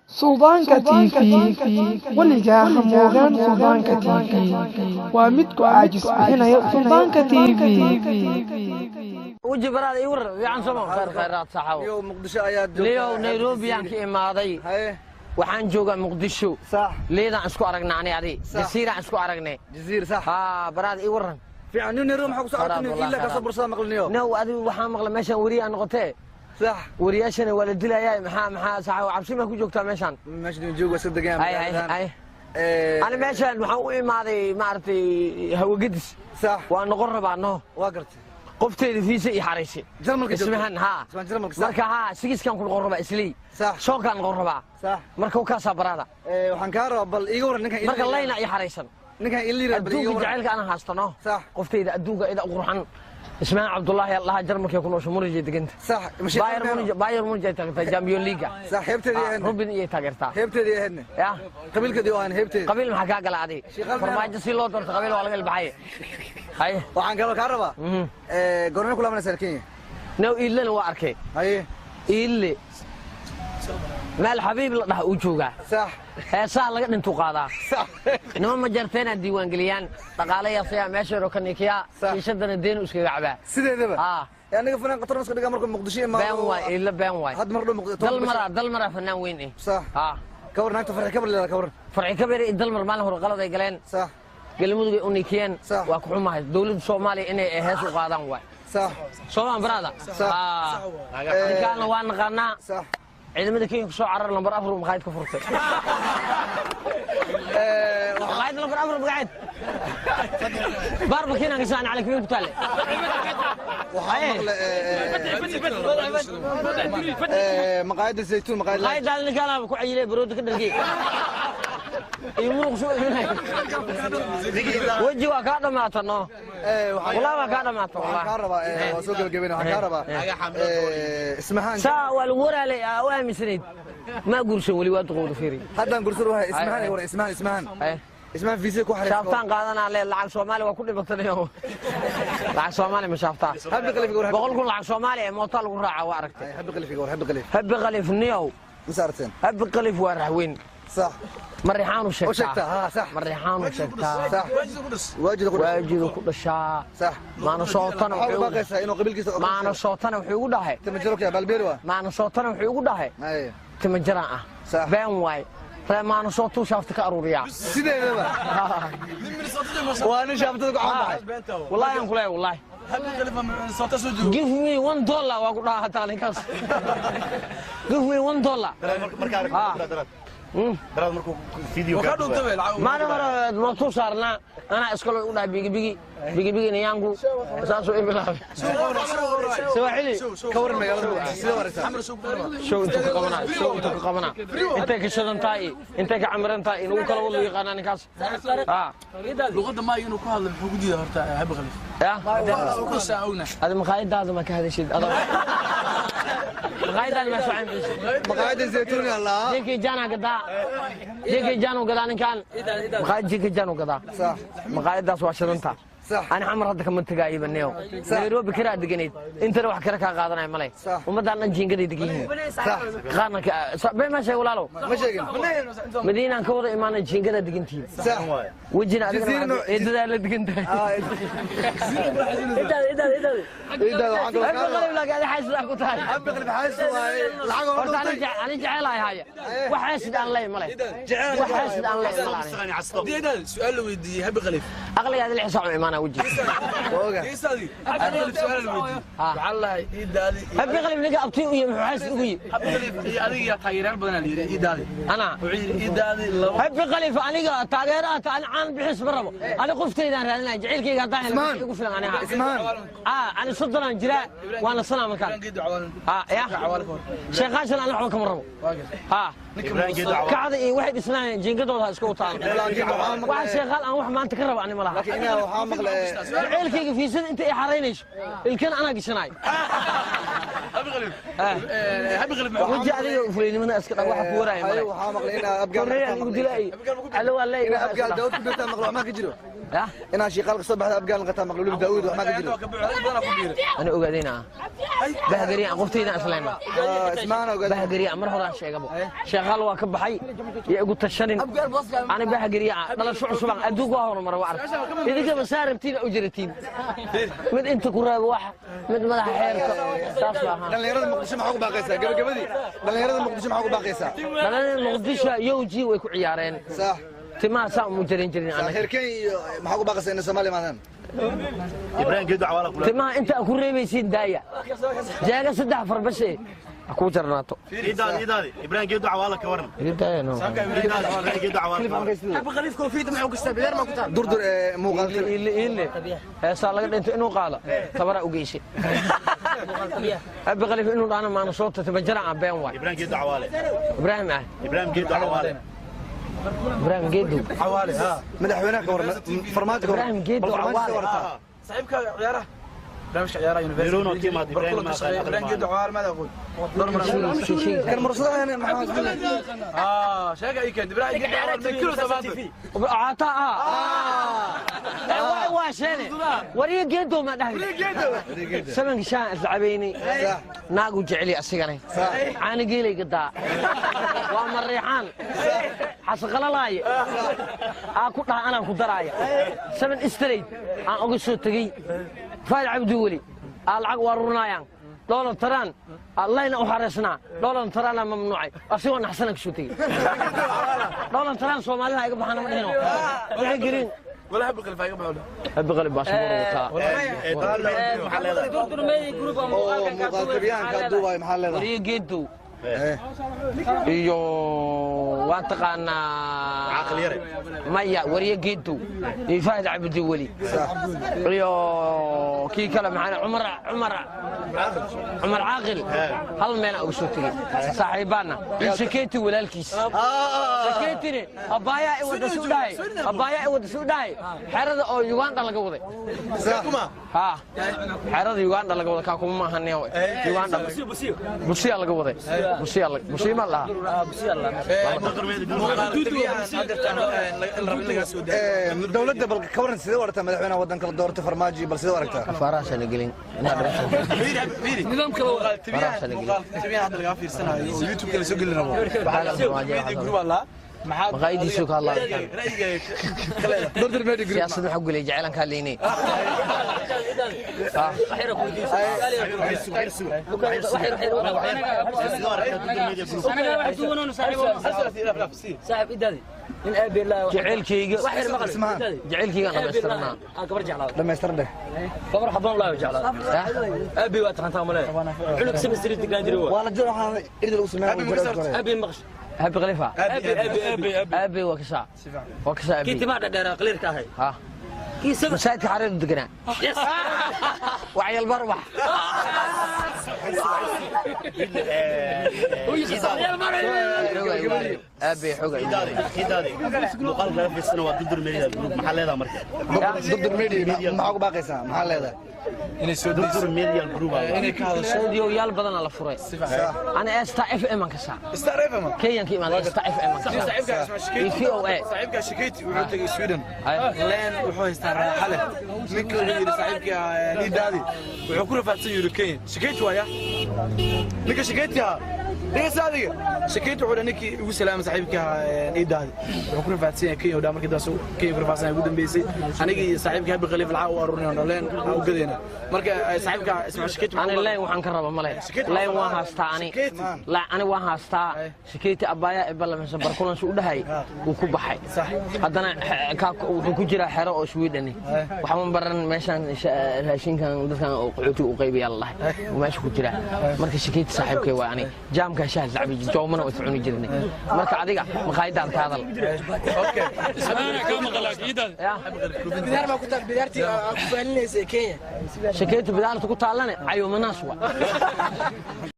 Suldaanka TV weligaa ha moogaan Suldaanka TV waa mid ku caajis bixinaya Suldaanka TV وجه براد يور عن سمو خير خيرات صحاو اليوم مقدشو اياد ليو نيروبي aan ka imaaday waxaan joogaa Muqdisho صح leedaan isku aragnaa ani adi jasiira isku aragnay جزير صح براد ii waran في عنو نيروم حق سocotay illa ka soo bursada maqlniyo no adi waxaan maqlay meeshan wariye aan noqotay صح wariyaashana wala dilayay maxaa saxaw cabsi ma ku joogtaa meeshan meeshan jooga sadegaan ay ana meeshan waxaan u imaaday maartay hawagadis صح waan noqon rabaa no waa gartay qofteeda fiisa ii xareysay jarmalka ismahan marka sigiskan ku noqon rabaa islii صح shookan noqon rabaa صح marka uu ka sabarada waxaan ka rabaa bal iiga waran ninkan marka layna ii xareysan ninkan illiira bal iiga waran jacaylka aan haastano صح qofteeda adduunka ida qurxan ismaan Abdullah Allah jarmalka ku noosho murjay deganta صح باير murjay tagta Champions League صح heebteedii Robin iyo taageerta heebteedii ahna ya qabiilkadii oo aan heebteedii qabiil maxaa ka galaaday farmaajo si loo doorto qabiil waa laga ilbaxay hay waxaan ka rabaa goorma ku laabanaysaa Kenya no illan waa arkay hay ille مال حبيب لا دحا uu jooga صح heesaa laga dhintu qaadaa صح nima ma jarteena diiwaan galiyaan dhaqaalayaasaya meesha ro kanikiya ishadana deen iskaga cabaa sideedaba aniga fanaan qatar iska dhiga marka Muqdisho imaado baan waay illa baan waay had mardo Muqdisho dal mara fanaan weyn صح كور ناقة فرح كبر لا كور فرح كبر الدل مر ماله غلط ay galeen صح galmudug u nikeen waa ku xumahay dawladda Soomaaliya inay hees u qaadaan waay صح Soomaan brada kana waa naqana صح ciidamada Kenya ku soo carar lambar 4 maqaayad ka furtay maqaayad lambar 4 maqaayad barbakina ka saan على كمين ku taale مقايد الزيتون مقايد اللي كان ku cayilay barood ka dhargay يمرق شو وجهي waa ka dhamaatano والله waa ka dhamaatano والله سوق الجبين وحكاربا اسمهان سا والورالي اوامسنيد ما قرشن ولي واد قود فيري هذا قرصر وهي اسمهان ور اسمهان اسمها فيزا ku xariisto shaaftaan qaadanaa lacag Soomaali waa ku dhibatanayo lacag Soomaali ma shaaftaa habbi qalif war boqol kun lacag Soomaali ee mooto lagu raaca waa aragtay habbi qalif niyow مسارتين habbi qalif waa raxweyn صح مريحان وشكتها صح مريحان وشكتها صح واجد ku dhashaa صح maana sootana wuxuu baqaysaa inuu qabiilkiisa maana sootana wuxuu ugu dhahay timajaro ka balbeelwa maana sootana wuxuu ugu dhahay timajara ah baan waay maana sootu shaafta ka aruuriya sideedaba waana shaaftada ku caanbaxay wallahi aan kulay wallahi give me $1 waa ku dhaha hataa ninkaas give me $1 براد مركو فيديو ما انا مرتو صارنا انا اسكول u dhahay bigi niyangu saaso imila سواحلي كور magaalada sida waraysan show inta ka qabana inta ka shadantaay inta ka amrantaay inuu kala wada yaqaan ninkaas luqada ma inuu ku hadlo wuxuu gudiida horta hab qalif ku saawna hada maqaayadaada ma ka hadashid ada maqaayadaada ma soo cambis maqaayada zeytuun allah diki jana gada ninkan maqaayada jana gada صح maqaayadaas waa shadanta صح أنا عمر هذا كمان تجاي بنيو نيروبي كرا دقنيت أنت لو حكرك قاعدنا ملاي وما دارنا نجين قدي دقيه صح خانك بما شيء ولا له ما شيء مدينة كور إيمان نجين قدي دقنتي صح وجينا إذا اللي دقنت إذا أقول لك هذا حاسس أقول هاي أبغى حاسس أنا جعل هاي وحاسد عن لي ملاي وحاسد عن لي ملاي سؤال ودي هب غليف أغلى هذا الحساب إيمان وجهي إيسادي أغلب سؤال ودي والله إيدادي هبي غليب لقى أبطي ويا محاسس ويا هبي غليف أديك تغييرات بدنا ليه إيدادي أنا إيدادي هبي غليف أنا تغييرات أنا عن بحس بربو أنا قفت إذا أنا جعل كي قاطع يقف لنا أنا اسمان أنا صدرنا جراء وأنا صنع مكان يا شيخ عشان أنا أحوك مربو كعادي واحد اسمه جينجدو هذا سكوتان واحد شغال أنا واحد ما أنت كرب عني ملاها لكن أنا وحامق جعل كي في سن أنت حرينيش الكن أنا قشناي هبي غليف وجه عليه فلين من أسكت واحد وراي وحامق لنا أبقى يقول لي على والله أبقى داود كبيرة مغلوع ما كجرو انا شي قال صبح ابقى لقطه مقلوب داوود وما قدر انا اوغادينا بهقري قفتينا اسلامنا اسمعنا بهقري امر هوران شيغبو شغال waa ka baxay iyo ugu tashanin ana bahaqriyay dhalasho cusub aduug waa horumar waa idinka masaarabtiin u jiratiin mid inta ku raabo wax mid madax xeerka taas waa dhalinyarada muqdisho maxaa ku baaqaysaa gabagabadii dhalinyarada muqdisho maxaa ku baaqaysaa dhalinyarada muqdisho yowji way ku ciyaareen sax timaa saa mu jirin anaga heerkay maxaa ku baaqaysaa in Soomaaliya maadan ibrahim geedo cawaala kula timaa inta ku reebaysiin daaya jaaga saddex farbashe aku jarnaato idaadi ibrahim geedo cawaala ka waran idaayno ibrahim geedo cawaala أبو خليف كوفيد معه قصة بدر ما كنت durdur muuqaal إيه هسا laga dhinto inuu qaado tabara u geysay Abi Khalifa inuu dhaana maana soo tabajara aan been waay ibrahim geedo cawaale Ibrahim geedo cawaale Ibrahim geedo حوالي ها مدحوينها كورنا فرماتك Ibrahim geedo صاحبك عياره برامج عياره بيرونو كيما بركلو إبراهيم جد عوار ماذا أقول كان مرصدها هنا محمد شاكا إيه كان إبراهيم جد عوار مكيلو ثباتي عطاء واشاني وريه جدو ما دهي سمن شان العبيني ناقو جعلي أسيقني عاني قيلي قداء وامر ريحان حسق لاي أكو أنا كدرايا سمن استريت أنا أقول شو تجي فايل عبد ولي العق ورنايان دولار تران الله ينو حرسنا دولار تران ممنوعي أسيونا حسنك شو تي دولار تران سومالي هاي قبحنا من هنا وحي قرين ولا هب قلب هاي قبحنا هب قلب باسمور وطا مقاتبيان كدوباي محل هذا وريه جدو iyo waan taqaanaa عاقل يري maya wariye geedo iyo faahid abdi wali iyo kii kale macna umar aaqil hal meel ugu soo tagay saaxiibana shakeeti walaalkiis shakeetine abaya ay wada soo dhaay xerada oo Uganda laga waday ha xerada Uganda laga waday ka kuma maahanayo Uganda busiya laga waday busiya ma laha dawladda bal ka waran sidee warta madaxweynaha wadanka la doortay farmaajo bal sidee waragtaa faraasha la gelin نظام كلو تبيها هذا اللي غافير سنة يوتيوب كله سجل لنا جروب الله مقايدي سوق الله durdur meedi group siyaasadda xog leh jecelan ka leeyni صاحب إدادي من أبي الله jaceelkayga اسمها jaceelkayga dhameystirnaa كبر جعله لما يسترده كبر حضن الله وجعله أبي وقت خان تامله علوك سب سريت قادر هو والله جرى waxaan idil ugu sameeyay أبي مغش Abi Khalifa أبي abi wakasa abi كنت ما دار قليل كهاي ha كي سب masaajidka xareed deganaa وعي البربح abi xoga idaadi luqal kala fiirsana waa dudur meelida maxaa leedahay marka durdur meedi maxaa ku baaqaysaa maxaa leedahay inay soo dudur media group inay ka hadasho studio yaal badan la furay ana esta FM ka saa Star FM Kenyan ki imaanay esta FM ka saa صاحبك شكيتي wuxuu tagay Sweden leen wuxuu haystaa raaxale ninka uu yiri saaxiibka Idadi wuxuu ku rafaadsan yiri Kenya shikeeti waya ninka shikeeti ha ninka saadiga shikeeti wuxuu ninkii ugu salaamay saaxiibka Idadi wuxuu ku rafaadsan Kenya oo markii daas Kenya ku rafaadsan ugu dambeysay anigii saaxiibka Habi Khalifa lacag u aruurinay leen u gadeena marka saaxiibka isma shikeeti ana leen waxaan ka raba male leen waa haastaa la ani waa haastaa shikeeti abaya iballamsan barkulan soo dhahay uu ku baxay haddana wuxuu ku jiraa xero oo Sweden waxaan baran meeshan raashinkan dadkan oo qaxooti u qaybiya Allah meesha ku jira marka shikeeti saaxiibkay waa ani jaamka shaah lacbi joomana oo cuni jirnay marka adiga maqaayadaan ka hadal okay أنا كم غلاك إدادي بدار ما كنت بدارتي ku faalinaysa Kenya shikeeti bidaalta ku taalane ayuu manaas waa